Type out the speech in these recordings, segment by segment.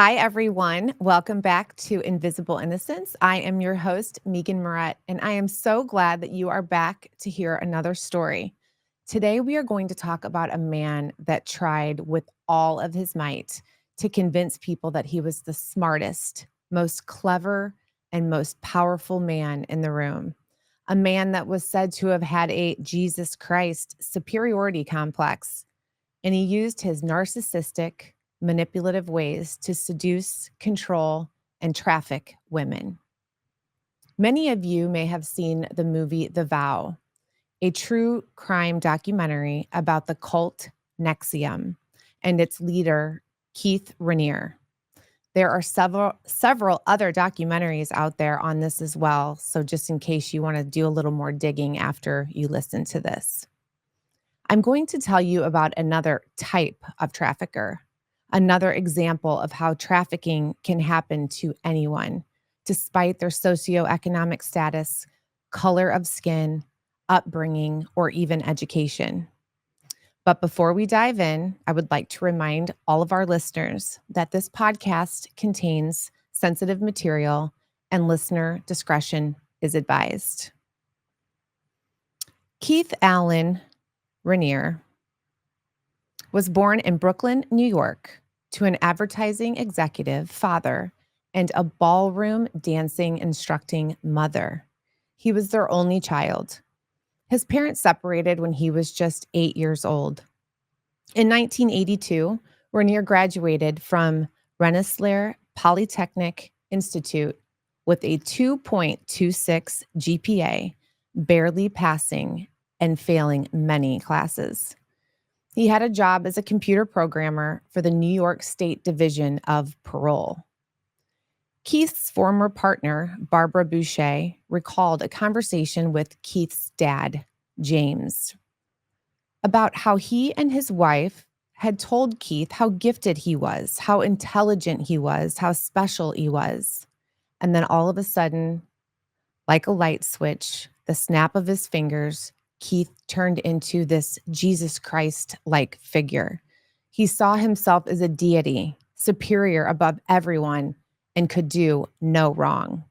Hi, everyone. Welcome back to Invisible Innocence. I am your host, Megan Moret, and I am so glad that you are back to hear another story. Today, we are going to talk about a man that tried with all of his might to convince people that he was the smartest, most clever, and most powerful man in the room. A man that was said to have had a Jesus Christ superiority complex, and he used his narcissistic, manipulative ways to seduce, control, and traffic women. Many of you may have seen the movie The Vow, a true crime documentary about the cult NXIVM and its leader, Keith Rainere. There are several other documentaries out there on this as well, so just in case you want to do a little more digging after you listen to this. I'm going to tell you about another type of trafficker, another example of how trafficking can happen to anyone, despite their socioeconomic status, color of skin, upbringing, or even education. But before we dive in, I would like to remind all of our listeners that this podcast contains sensitive material and listener discretion is advised. Keith Allen Rainere was born in Brooklyn, New York, to an advertising executive father and a ballroom dancing instructing mother. He was their only child. His parents separated when he was just 8 years old. In 1982, Rainere graduated from Rensselaer Polytechnic Institute with a 2.26 GPA, barely passing and failing many classes. He had a job as a computer programmer for the New York State Division of Parole. Keith's former partner, Barbara Boucher, recalled a conversation with Keith's dad, James, about how he and his wife had told Keith how gifted he was, how intelligent he was, how special he was. And then all of a sudden, like a light switch, the snap of his fingers, Keith turned into this Jesus Christ-like figure. He saw himself as a deity, superior above everyone, and could do no wrong.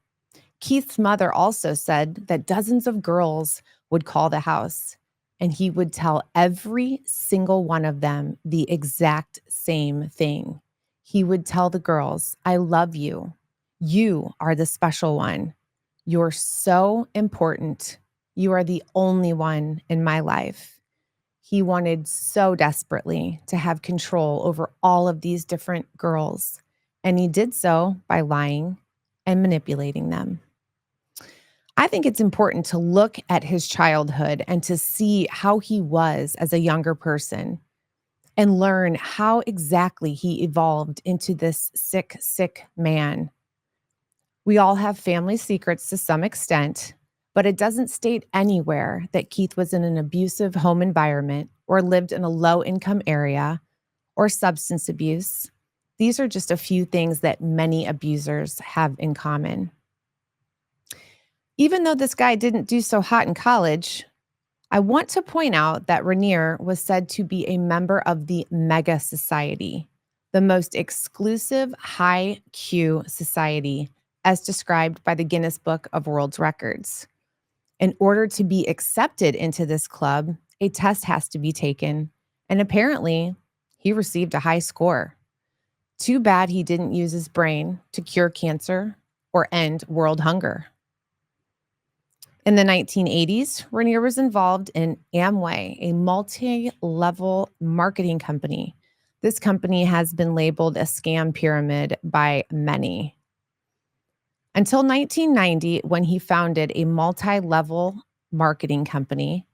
Keith's mother also said that dozens of girls would call the house, and he would tell every single one of them the exact same thing. He would tell the girls, "I love you. You are the special one. You're so important. You are the only one in my life." He wanted so desperately to have control over all of these different girls, and he did so by lying and manipulating them. I think it's important to look at his childhood and to see how he was as a younger person and learn how exactly he evolved into this sick, sick man. We all have family secrets to some extent, but it doesn't state anywhere that Keith was in an abusive home environment or lived in a low-income area or substance abuse. These are just a few things that many abusers have in common. Even though this guy didn't do so hot in college, I want to point out that Rainere was said to be a member of the Mega Society, the most exclusive high Q society as described by the Guinness Book of World Records. In order to be accepted into this club, a test has to be taken, and apparently he received a high score. Too bad he didn't use his brain to cure cancer or end world hunger. In the 1980s, Rainere was involved in Amway, a multi-level marketing company. This company has been labeled a scam pyramid by many. Until 1990, when he founded a multi-level marketing company,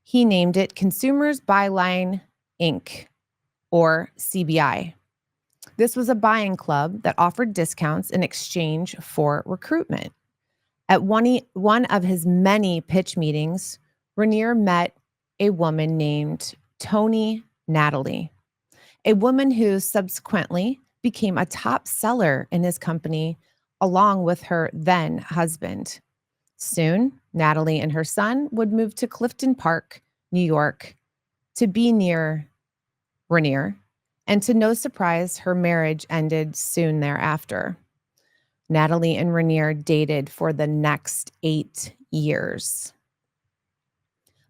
he named it Consumers Byline Inc., or CBI. This was a buying club that offered discounts in exchange for recruitment. At one of his many pitch meetings, Rainere met a woman named Tony Natalie, a woman who subsequently became a top seller in his company along with her then husband. Soon, Natalie and her son would move to Clifton Park, New York, to be near Rainere And to no surprise, her marriage ended soon thereafter. Natalie and Rainere dated for the next 8 years.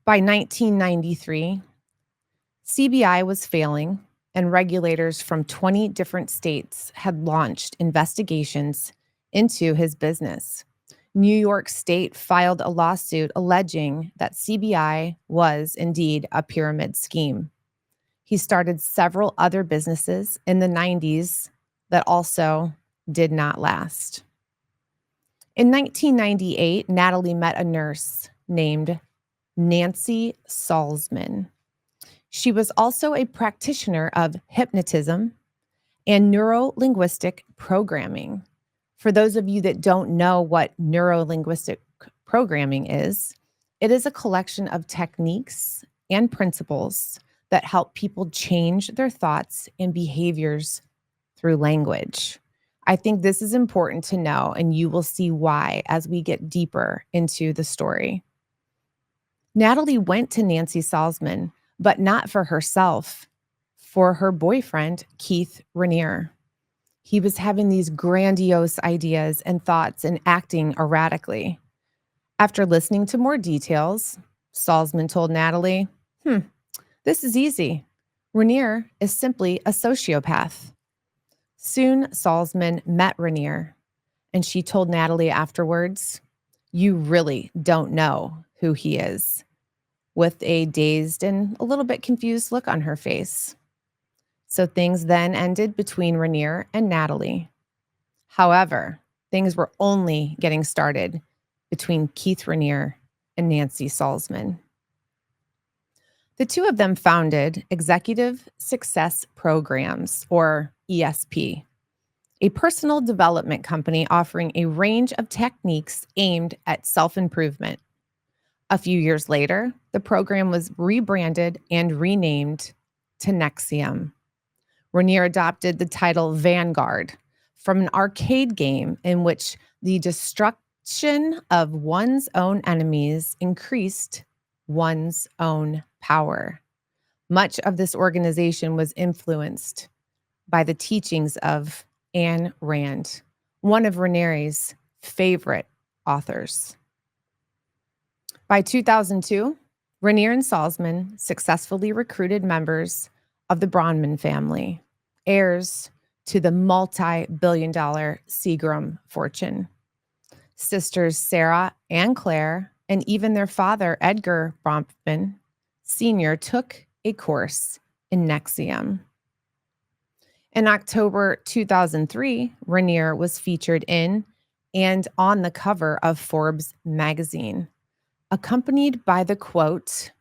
By 1993, CBI was failing, and regulators from 20 different states had launched investigations into his business. New York State filed a lawsuit alleging that CBI was indeed a pyramid scheme. He started several other businesses in the 90s that also did not last. In 1998, Natalie met a nurse named Nancy Salzman. She was also a practitioner of hypnotism and neuro-linguistic programming. For those of you that don't know what neuro-linguistic programming is, it is a collection of techniques and principles that help people change their thoughts and behaviors through language. I think this is important to know, and you will see why as we get deeper into the story. Natalie went to Nancy Salzman, but not for herself, for her boyfriend, Keith Rainere. He was having these grandiose ideas and thoughts and acting erratically. After listening to more details, Salzman told Natalie, this is easy. Rainere is simply a sociopath. Soon, Salzman met Rainere, and she told Natalie afterwards, you really don't know who he is, with a dazed and a little bit confused look on her face. So things then ended between Rainere and Natalie. However, things were only getting started between Keith Rainere and Nancy Salzman. The two of them founded Executive Success Programs, or ESP, a personal development company offering a range of techniques aimed at self-improvement. A few years later, the program was rebranded and renamed to NXIVM. Rainere adopted the title Vanguard from an arcade game in which the destruction of one's own enemies increased one's own power. Much of this organization was influenced by the teachings of Ayn Rand, one of Rainere's favorite authors. By 2002, Rainere and Salzman successfully recruited members of the Bronman family, heirs to the multi-billion-dollar Seagram fortune. Sisters Sarah and Claire, and even their father, Edgar Bronfman Sr., took a course in NXIVM. In October 2003, Rainere was featured in and on the cover of Forbes magazine, accompanied by the quote,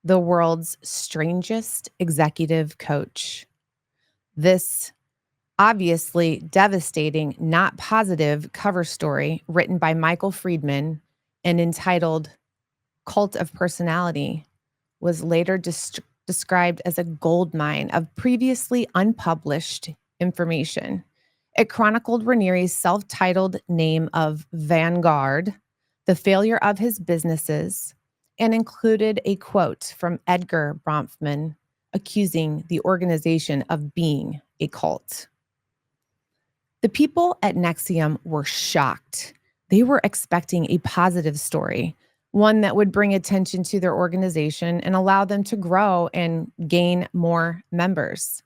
"The world's strangest executive coach." This obviously devastating, not positive cover story written by Michael Friedman and entitled Cult of Personality was later described as a goldmine of previously unpublished information. It chronicled Rainere's self-titled name of Vanguard, the failure of his businesses, and included a quote from Edgar Bronfman accusing the organization of being a cult. The people at NXIVM were shocked. They were expecting a positive story, one that would bring attention to their organization and allow them to grow and gain more members.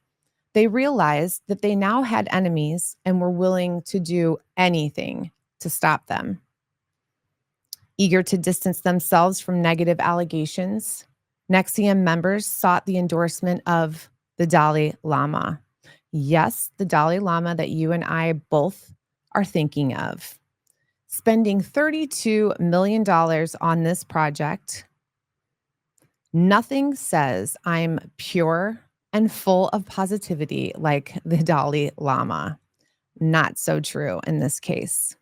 They realized that they now had enemies and were willing to do anything to stop them. Eager to distance themselves from negative allegations, NXIVM members sought the endorsement of the Dalai Lama. Yes, the Dalai Lama that you and I both are thinking of. Spending $32 million on this project, nothing says I'm pure and full of positivity like the Dalai Lama. Not so true in this case.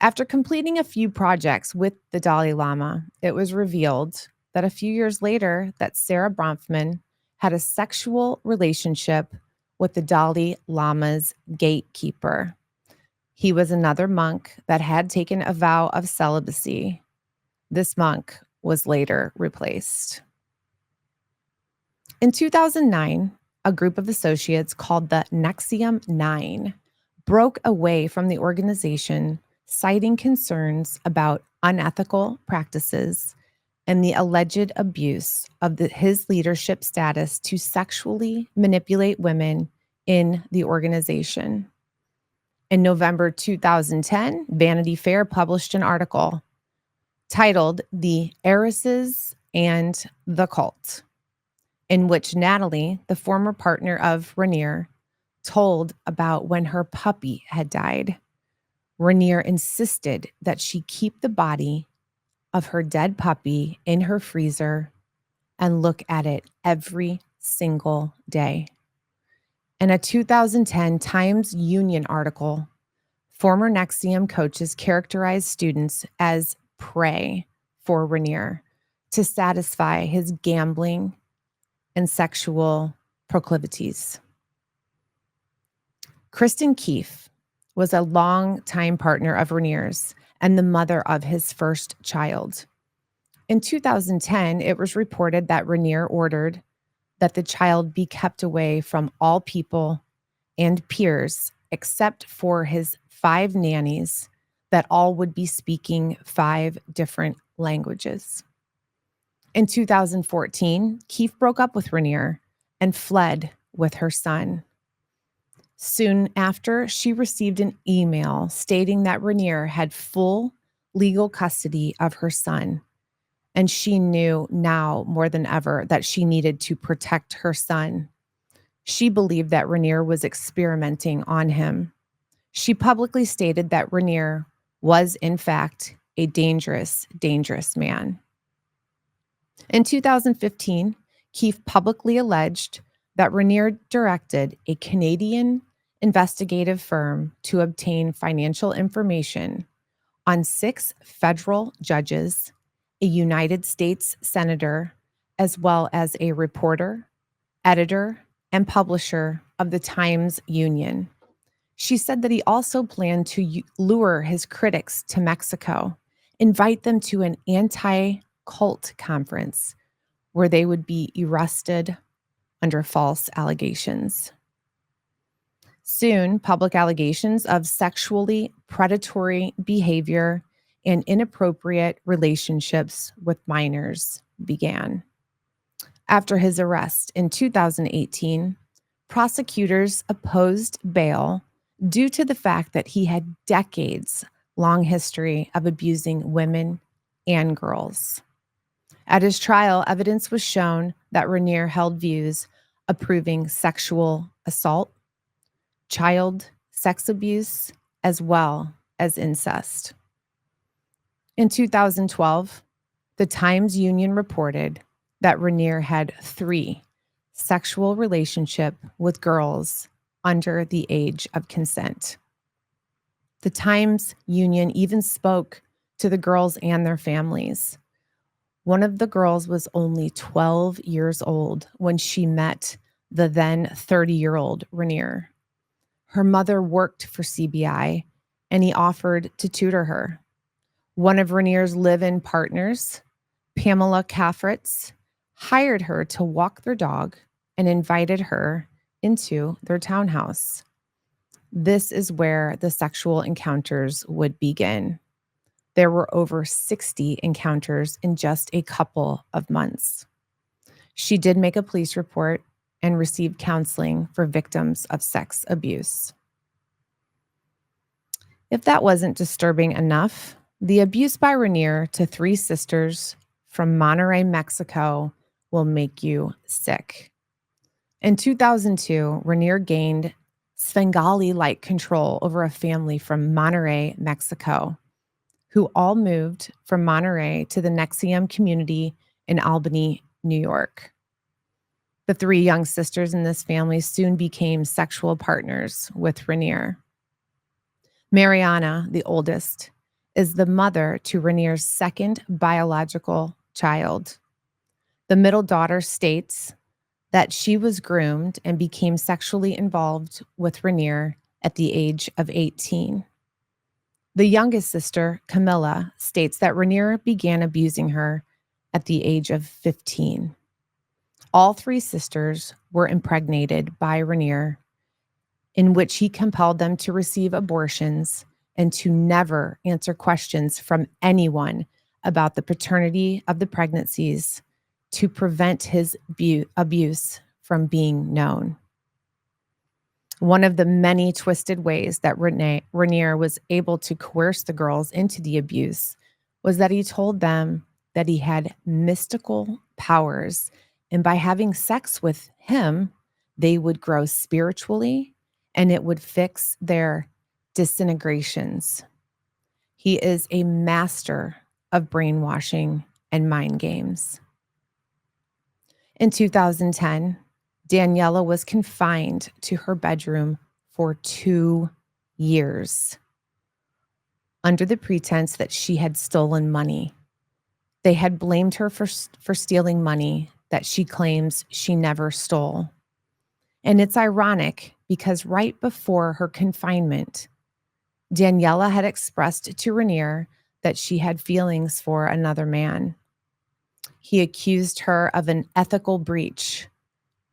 After completing a few projects with the Dalai Lama, it was revealed that a few years later that Sarah Bronfman had a sexual relationship with the Dalai Lama's gatekeeper. He was another monk that had taken a vow of celibacy. This monk was later replaced. In 2009, a group of associates called the NXIVM 9 broke away from the organization, citing concerns about unethical practices and the alleged abuse of his leadership status to sexually manipulate women in the organization. In November 2010, Vanity Fair published an article titled "The Heiresses and the Cult," in which Natalie, the former partner of Rainere, told about when her puppy had died. Rainere insisted that she keep the body of her dead puppy in her freezer and look at it every single day. In a 2010 Times Union article, former NXIVM coaches characterized students as prey for Rainere to satisfy his gambling and sexual proclivities. Kristen Keefe was a longtime partner of Rainere's and the mother of his first child. In 2010, it was reported that Rainere ordered that the child be kept away from all people and peers except for his 5 nannies that all would be speaking 5 different languages. In 2014, Keefe broke up with Rainere and fled with her son. Soon after, she received an email stating that Rainere had full legal custody of her son, and she knew now more than ever that she needed to protect her son. She believed that Rainere was experimenting on him. She publicly stated that Rainere was, in fact, a dangerous, dangerous man. In 2015, Keefe publicly alleged that Rainere directed a Canadian investigative firm to obtain financial information on 6 federal judges, a United States senator, as well as a reporter, editor, and publisher of the Times Union. She said that he also planned to lure his critics to Mexico, invite them to an anti-cult conference where they would be arrested under false allegations. Soon, public allegations of sexually predatory behavior and inappropriate relationships with minors began. After his arrest in 2018, prosecutors opposed bail due to the fact that he had decades-long history of abusing women and girls. At his trial, evidence was shown that Rainere held views approving sexual assault, child sex abuse, as well as incest. In 2012, the Times Union reported that Rainere had 3 sexual relationships with girls under the age of consent. The Times Union even spoke to the girls and their families. One of the girls was only 12 years old when she met the then 30-year-old Rainere. Her mother worked for CBI, and he offered to tutor her. One of Rainere's live-in partners, Pamela Caffritz, hired her to walk their dog and invited her into their townhouse. This is where the sexual encounters would begin. There were over 60 encounters in just a couple of months. She did make a police report and received counseling for victims of sex abuse. If that wasn't disturbing enough, the abuse by Rainere to 3 sisters from Monterrey, Mexico will make you sick. In 2002, Rainere gained Svengali-like control over a family from Monterrey, Mexico, who all moved from Monterrey to the NXIVM community in Albany, New York. The 3 young sisters in this family soon became sexual partners with Rainere. Mariana, the oldest, is the mother to Rainere's 2nd biological child. The middle daughter states that she was groomed and became sexually involved with Rainere at the age of 18. The youngest sister, Camilla, states that Rainere began abusing her at the age of 15. All three sisters were impregnated by Rainere, in which he compelled them to receive abortions and to never answer questions from anyone about the paternity of the pregnancies to prevent his abuse from being known. One of the many twisted ways that Rainere was able to coerce the girls into the abuse was that he told them that he had mystical powers, and by having sex with him, they would grow spiritually and it would fix their disintegrations. He is a master of brainwashing and mind games. In 2010, Daniela was confined to her bedroom for 2 years under the pretense that she had stolen money. They had blamed her for stealing money that she claims she never stole. And it's ironic because right before her confinement, Daniela had expressed to Rainere that she had feelings for another man. He accused her of an ethical breach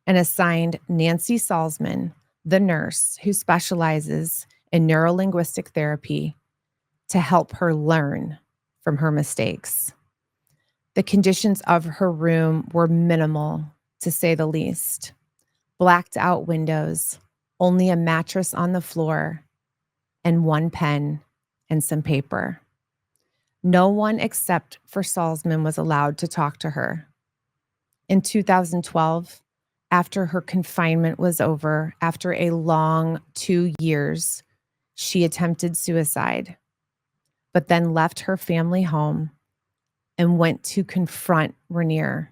and assigned Nancy Salzman, the nurse who specializes in neurolinguistic therapy, to help her learn from her mistakes. The conditions of her room were minimal, to say the least. Blacked out windows, only a mattress on the floor, and one pen and some paper. No one except for Salzman was allowed to talk to her. In 2012, after her confinement was over, after a long 2 years, she attempted suicide, but then left her family home and went to confront Rainere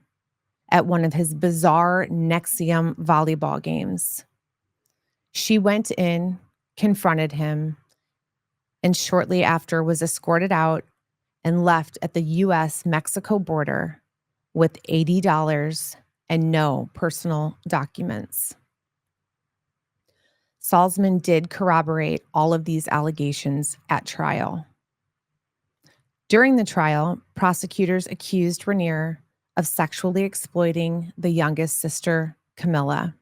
at one of his bizarre NXIVM volleyball games. She went in, confronted him, and shortly after was escorted out and left at the US-Mexico border with $80 and no personal documents. Salzman did corroborate all of these allegations at trial. During the trial, prosecutors accused Rainere of sexually exploiting the youngest sister, Camilla.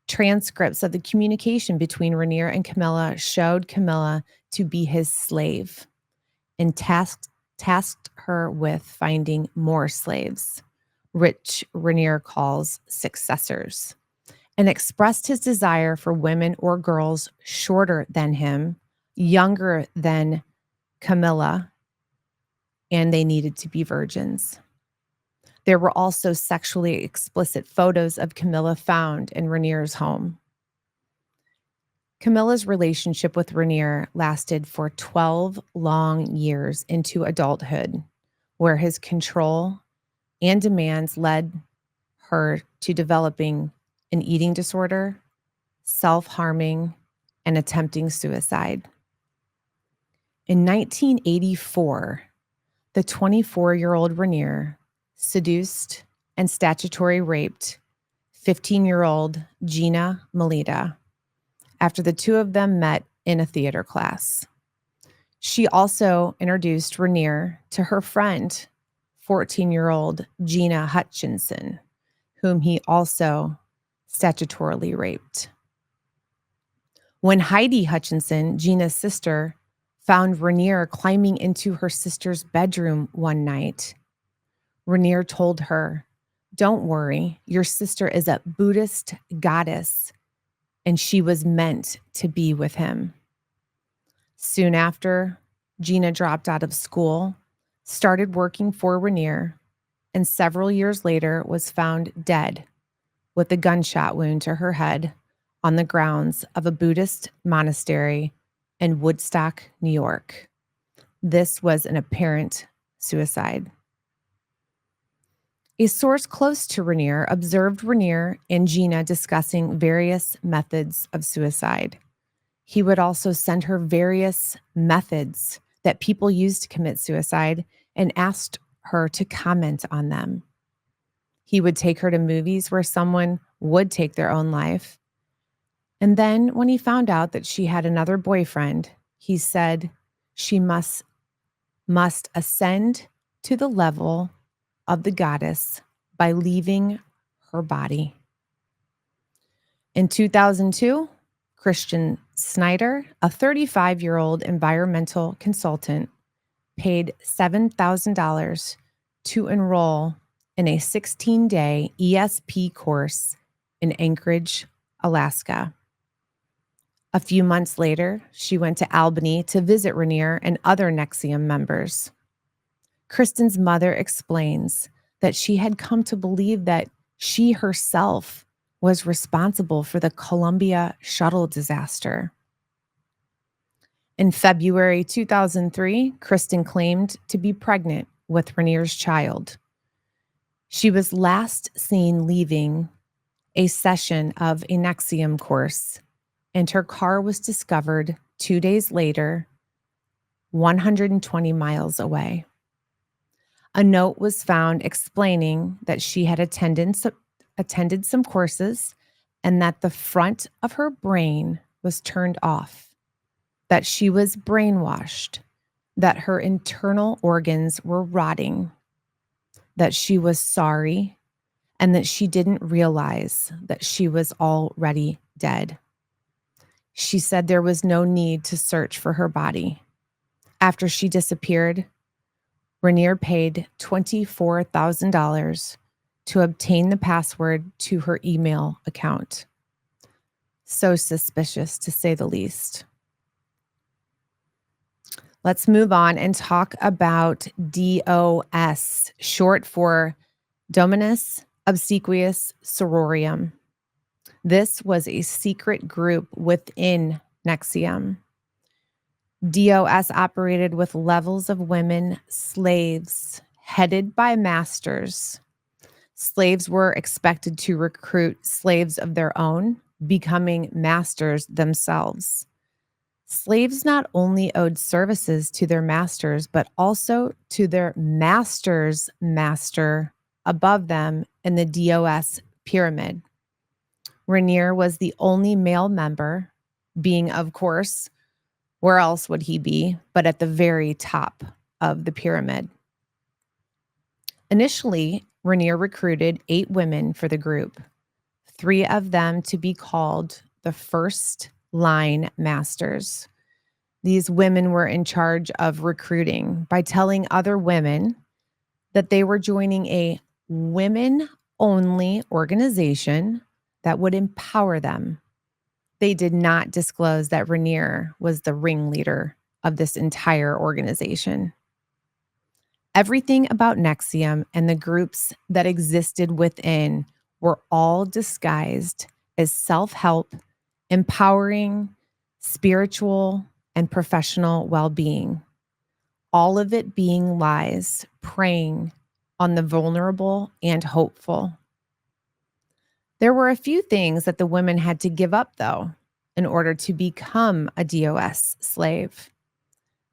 Transcripts of the communication between Rainere and Camilla showed Camilla to be his slave and tasked her with finding more slaves, which Rainere calls successors, and expressed his desire for women or girls shorter than him, younger than Camilla, and they needed to be virgins. There were also sexually explicit photos of Camilla found in Rainere's home. Camilla's relationship with Rainere lasted for 12 long years into adulthood, where his control and demands led her to developing an eating disorder, self-harming, and attempting suicide. In 1984, the 24-year-old Rainere seduced and statutory raped 15-year-old Gina Melita after the two of them met in a theater class. She also introduced Rainere to her friend, 14-year-old Gina Hutchinson, whom he also statutorily raped. When Heidi Hutchinson, Gina's sister, found Rainere climbing into her sister's bedroom one night, Rainere told her, "Don't worry, your sister is a Buddhist goddess, and she was meant to be with him." Soon after, Gina dropped out of school, started working for Rainere, and several years later was found dead with a gunshot wound to her head on the grounds of a Buddhist monastery in Woodstock, New York. This was an apparent suicide. A source close to Rainere observed Rainere and Gina discussing various methods of suicide. He would also send her various methods that people use to commit suicide and asked her to comment on them. He would take her to movies where someone would take their own life. And then when he found out that she had another boyfriend, he said she must ascend to the level of the goddess by leaving her body. In 2002, Christian Snyder, a 35-year-old environmental consultant, paid $7,000 to enroll in a 16-day ESP course in Anchorage, Alaska. A few months later, she went to Albany to visit Rainere and other NXIVM members. Kristen's mother explains that she had come to believe that she herself was responsible for the Columbia shuttle disaster. In February 2003, Kristen claimed to be pregnant with Rainere's child. She was last seen leaving a session of a NXIVM course, and her car was discovered 2 days later, 120 miles away. A note was found explaining that she had attended some courses and that the front of her brain was turned off, that she was brainwashed, that her internal organs were rotting, that she was sorry, and that she didn't realize that she was already dead. She said there was no need to search for her body. After she disappeared, Rainere paid $24,000 to obtain the password to her email account. So suspicious, to say the least. Let's move on and talk about DOS, short for Dominus Obsequious Sororium. This was a secret group within NXIVM. DOS operated with levels of women slaves headed by masters. Slaves were expected to recruit slaves of their own, becoming masters themselves. Slaves not only owed services to their masters, but also to their master's master above them in the DOS pyramid. Rainere was the only male member, being, of course, where else would he be, but at the very top of the pyramid. Initially, Rainere recruited 8 women for the group, 3 of them to be called the first line masters. These women were in charge of recruiting by telling other women that they were joining a women-only organization that would empower them. They did not disclose that Rainere was the ringleader of this entire organization. Everything about NXIVM and the groups that existed within were all disguised as self-help, empowering, spiritual, and professional well-being. All of it being lies, preying on the vulnerable and hopeful. There were a few things that the women had to give up, though, in order to become a DOS slave.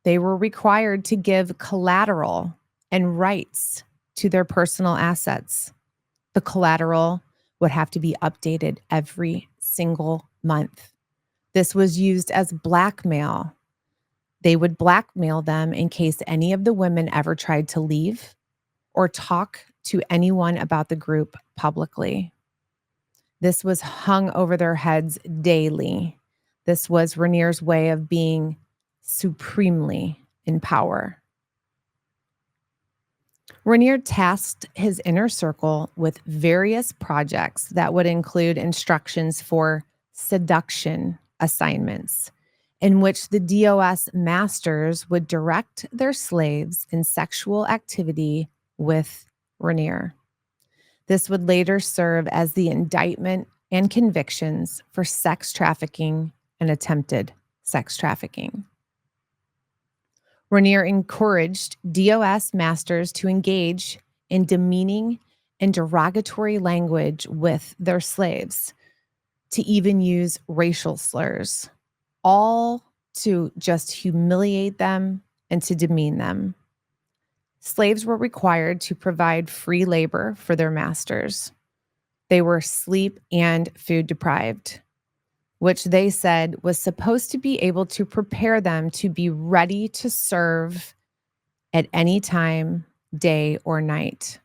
They were required to give collateral and rights to their personal assets. The collateral would have to be updated every single month. This was used as blackmail. They would blackmail them in case any of the women ever tried to leave or talk to anyone about the group publicly. This was hung over their heads daily. This was Rainere's way of being supremely in power. Rainere tasked his inner circle with various projects that would include instructions for seduction assignments, in which the DOS masters would direct their slaves in sexual activity with Rainere. This would later serve as the indictment and convictions for sex trafficking and attempted sex trafficking. Rainere encouraged DOS masters to engage in demeaning and derogatory language with their slaves, to even use racial slurs, all to just humiliate them and to demean them. Slaves were required to provide free labor for their masters. They were sleep and food deprived, which they said was supposed to be able to prepare them to be ready to serve at any time, day or night.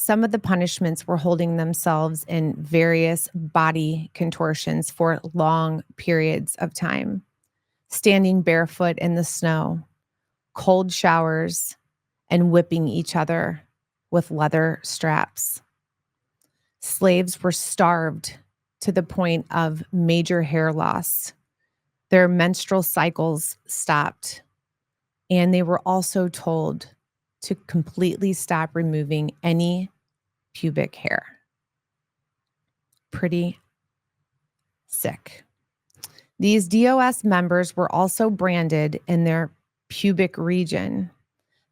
Some of the punishments were holding themselves in various body contortions for long periods of time, standing barefoot in the snow, cold showers, and whipping each other with leather straps. Slaves were starved to the point of major hair loss. Their menstrual cycles stopped, and they were also told to completely stop removing any pubic hair. Pretty sick. These DOS members were also branded in their pubic region.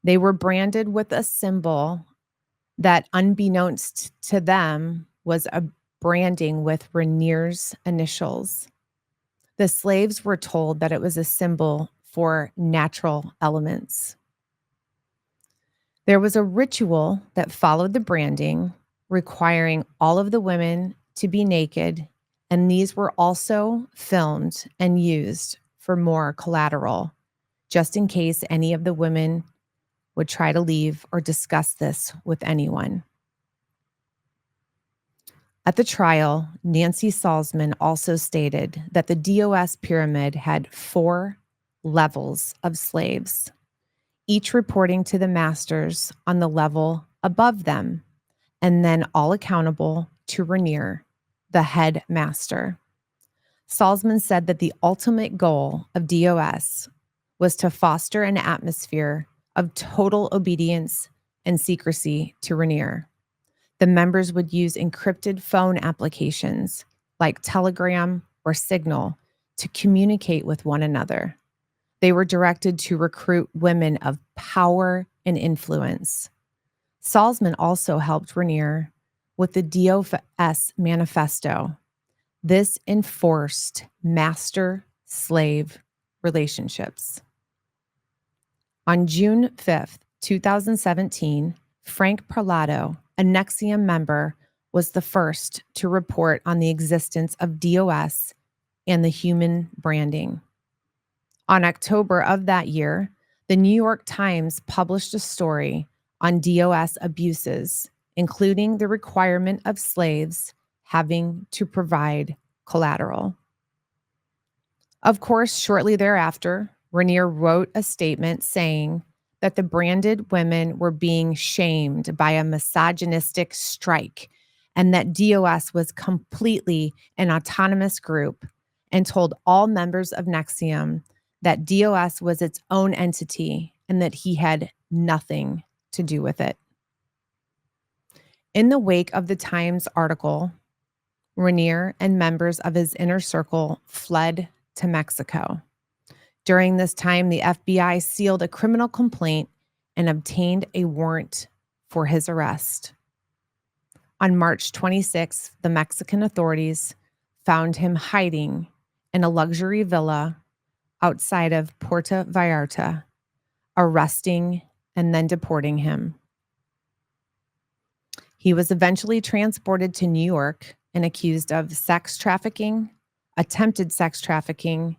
They were branded with a symbol that, unbeknownst to them, was a branding with Rainere's initials. The slaves were told that it was a symbol for natural elements. There was a ritual that followed the branding, requiring all of the women to be naked, and these were also filmed and used for more collateral, just in case any of the women would try to leave or discuss this with anyone. At the trial, Nancy Salzman also stated that the DOS pyramid had 4 levels of slaves, each reporting to the masters on the level above them, and then all accountable to Rainere, the head master. Salzman said that the ultimate goal of DOS was to foster an atmosphere of total obedience and secrecy to Rainere. The members would use encrypted phone applications like Telegram or Signal to communicate with one another. They were directed to recruit women of power and influence. Salzman also helped Rainere with the DOS manifesto. This enforced master-slave relationships. On June 5th, 2017, Frank Parlato, a NXIVM member, was the first to report on the existence of DOS and the human branding. On October of that year, the New York Times published a story on DOS abuses, including the requirement of slaves having to provide collateral. Of course, shortly thereafter, Rainere wrote a statement saying that the branded women were being shamed by a misogynistic strike and that DOS was completely an autonomous group, and told all members of NXIVM that DOS was its own entity and that he had nothing to do with it. In the wake of the Times article, Rainere and members of his inner circle fled to Mexico. During this time, the FBI sealed a criminal complaint and obtained a warrant for his arrest. On March 26th, the Mexican authorities found him hiding in a luxury villa outside of Puerto Vallarta, arresting and then deporting him. He was eventually transported to New York and accused of sex trafficking, attempted sex trafficking,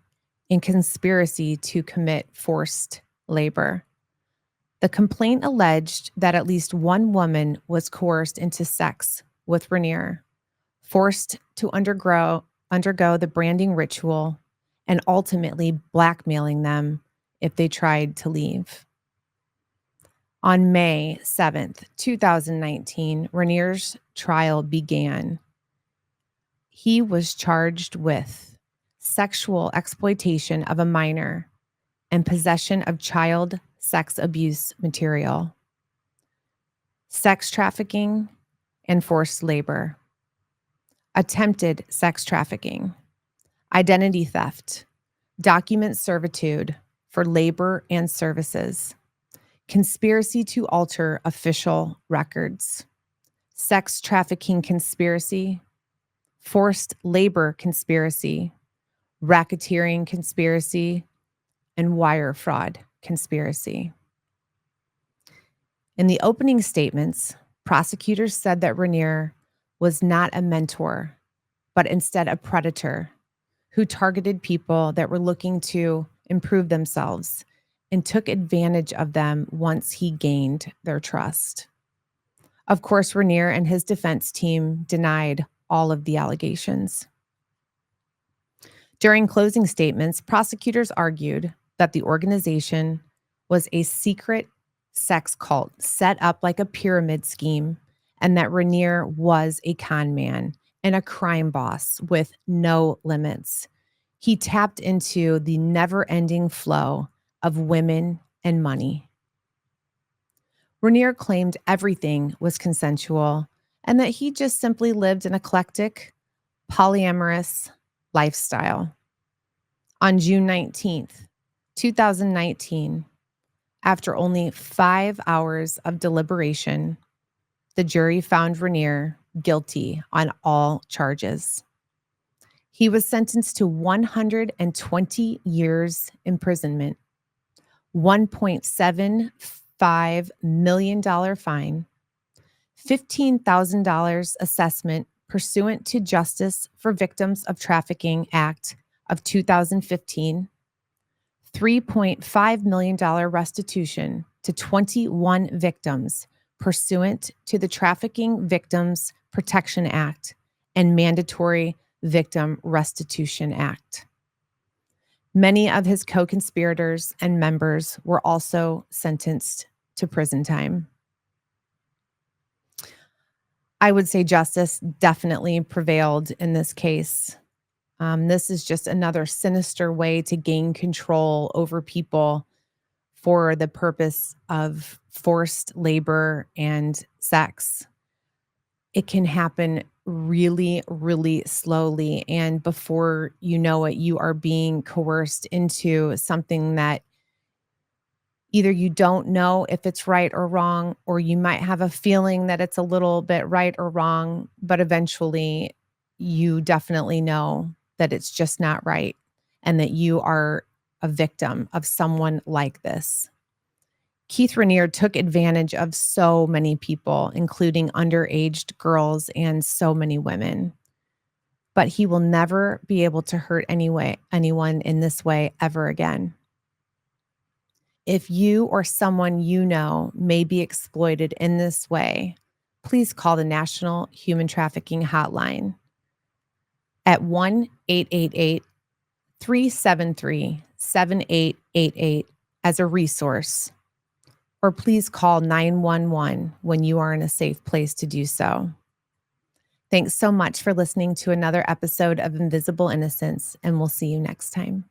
and conspiracy to commit forced labor. The complaint alleged that at least one woman was coerced into sex with Rainere, forced to undergo the branding ritual, and ultimately blackmailing them if they tried to leave. On May 7th, 2019, Rainere's trial began. He was charged with sexual exploitation of a minor and possession of child sex abuse material, sex trafficking and forced labor, attempted sex trafficking, identity theft, document servitude for labor and services, conspiracy to alter official records, sex trafficking conspiracy, forced labor conspiracy, racketeering conspiracy, and wire fraud conspiracy. In the opening statements, prosecutors said that Rainere was not a mentor, but instead a predator who targeted people that were looking to improve themselves and took advantage of them once he gained their trust. Of course, Rainere and his defense team denied all of the allegations. During closing statements, prosecutors argued that the organization was a secret sex cult set up like a pyramid scheme, and that Rainere was a con man and a crime boss with no limits. He tapped into the never-ending flow of women and money. Rainere claimed everything was consensual and that he just simply lived an eclectic, polyamorous lifestyle. On June 19th, 2019, after only 5 hours of deliberation, the jury found Rainere guilty on all charges. He was sentenced to 120 years imprisonment, $1.75 million fine, $15,000 assessment pursuant to Justice for Victims of Trafficking Act of 2015, $3.5 million restitution to 21 victims pursuant to the Trafficking Victims Protection Act and Mandatory Victim Restitution Act. Many of his co-conspirators and members were also sentenced to prison time. I would say justice definitely prevailed in this case. This is just another sinister way to gain control over people for the purpose of forced labor and sex. It can happen really, really slowly. And before you know it, you are being coerced into something that either you don't know if it's right or wrong, or you might have a feeling that it's a little bit right or wrong, but eventually you definitely know that it's just not right and that you are a victim of someone like this. Keith Rainere took advantage of so many people, including underage girls and so many women. But he will never be able to hurt anyone in this way ever again. If you or someone you know may be exploited in this way, please call the National Human Trafficking Hotline at 1-888-373-7888 as a resource, or please call 911 when you are in a safe place to do so. Thanks so much for listening to another episode of Invisible Innocence, and we'll see you next time.